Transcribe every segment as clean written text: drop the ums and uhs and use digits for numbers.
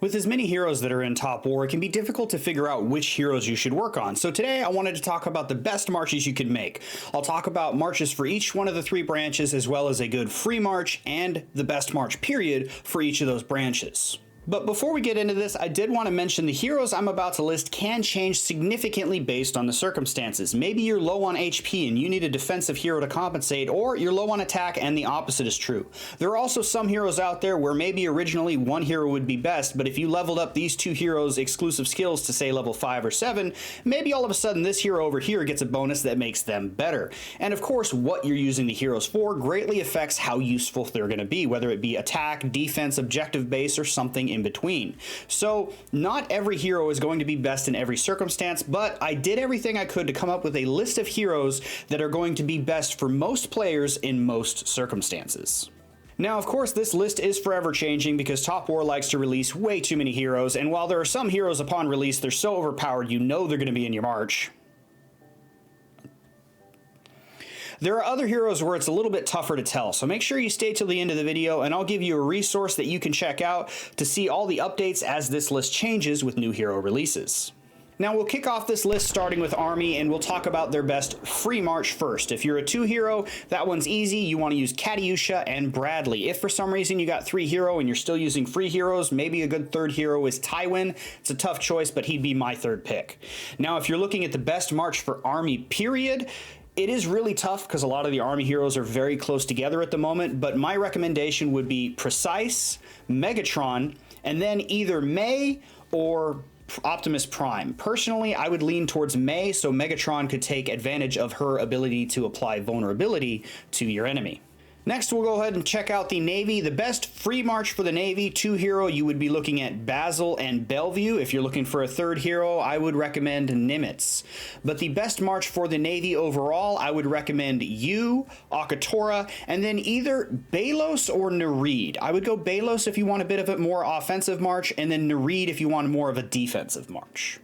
With as many heroes that are in Top War, it can be difficult to figure out which heroes you should work on. So today I wanted to talk about the best marches you could make. I'll talk about marches for each one of the 3 branches, as well as a good free march and the best march period for each of those branches. But before we get into this, I did want to mention the heroes I'm about to list can change significantly based on the circumstances. Maybe you're low on HP and you need a defensive hero to compensate, or you're low on attack and the opposite is true. There are also some heroes out there where maybe originally one hero would be best, but if you leveled up these 2 heroes' exclusive skills to say level 5 or 7, maybe all of a sudden this hero over here gets a bonus that makes them better. And of course, what you're using the heroes for greatly affects how useful they're going to be, whether it be attack, defense, objective base, or something in between. So not every hero is going to be best in every circumstance, but I did everything I could to come up with a list of heroes that are going to be best for most players in most circumstances. Now, of course, this list is forever changing because Top War likes to release way too many heroes, and while there are some heroes upon release they're so overpowered you know they're going to be in your march, there are other heroes where it's a little bit tougher to tell, so make sure you stay till the end of the video and I'll give you a resource that you can check out to see all the updates as this list changes with new hero releases. Now we'll kick off this list starting with Army, and we'll talk about their best free march first. If you're a 2 hero, that one's easy. You want to use Katyusha and Bradley. If for some reason you got 3 hero and you're still using free heroes, maybe a good 3rd hero is Tywin. It's a tough choice, but he'd be my 3rd pick. Now if you're looking at the best march for Army period, it is really tough because a lot of the Army heroes are very close together at the moment, but my recommendation would be Precise, Megatron, and then either May or Optimus Prime. Personally, I would lean towards May so Megatron could take advantage of her ability to apply vulnerability to your enemy. Next, we'll go ahead and check out the Navy. The best free march for the Navy 2 hero, you would be looking at Basil and Bellevue. If you're looking for a 3rd hero, I would recommend Nimitz. But the best march for the Navy overall, I would recommend you, Akatora, and then either Belos or Nereid. I would go Belos if you want a bit of a more offensive march, and then Nereid if you want more of a defensive march.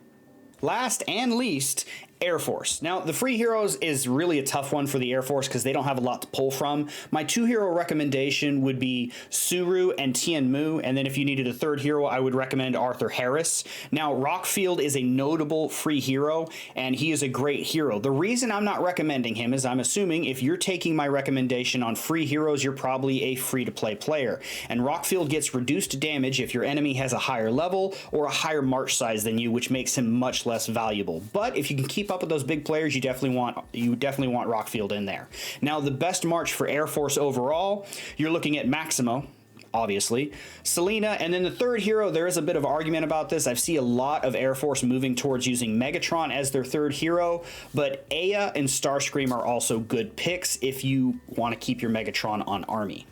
Last and least, Air Force. Now, the free heroes is really a tough one for the Air Force because they don't have a lot to pull from. My 2 hero recommendation would be Suru and Tien Mu, and then if you needed a 3rd hero, I would recommend Arthur Harris. Now, Rockfield is a notable free hero, and he is a great hero. The reason I'm not recommending him is I'm assuming if you're taking my recommendation on free heroes, you're probably a free-to-play player, and Rockfield gets reduced damage if your enemy has a higher level or a higher march size than you, which makes him much less valuable. But if you can keep up with those big players, you definitely want Rockfield in there. Now, the best march for Air Force overall, you're looking at Maximo, obviously, Selena, and then the 3rd hero, there is a bit of argument about this. I see a lot of Air Force moving towards using Megatron as their 3rd hero, but Aya and Starscream are also good picks if you want to keep your Megatron on Army.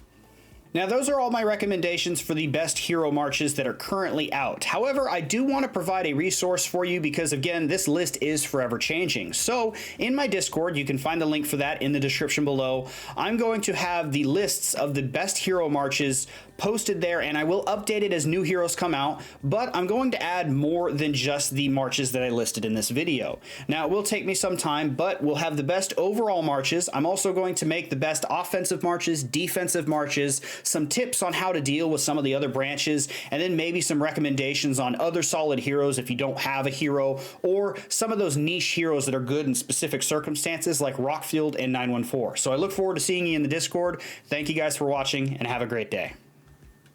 Now, those are all my recommendations for the best hero marches that are currently out. However, I do want to provide a resource for you because, again, this list is forever changing. So, in my Discord, you can find the link for that in the description below. I'm going to have the lists of the best hero marches posted there, and I will update it as new heroes come out, but I'm going to add more than just the marches that I listed in this video. Now, it will take me some time, but we'll have the best overall marches. I'm also going to make the best offensive marches, defensive marches, some tips on how to deal with some of the other branches, and then maybe some recommendations on other solid heroes if you don't have a hero, or some of those niche heroes that are good in specific circumstances like Rockfield and 914. So I look forward to seeing you in the Discord. Thank you guys for watching, and have a great day.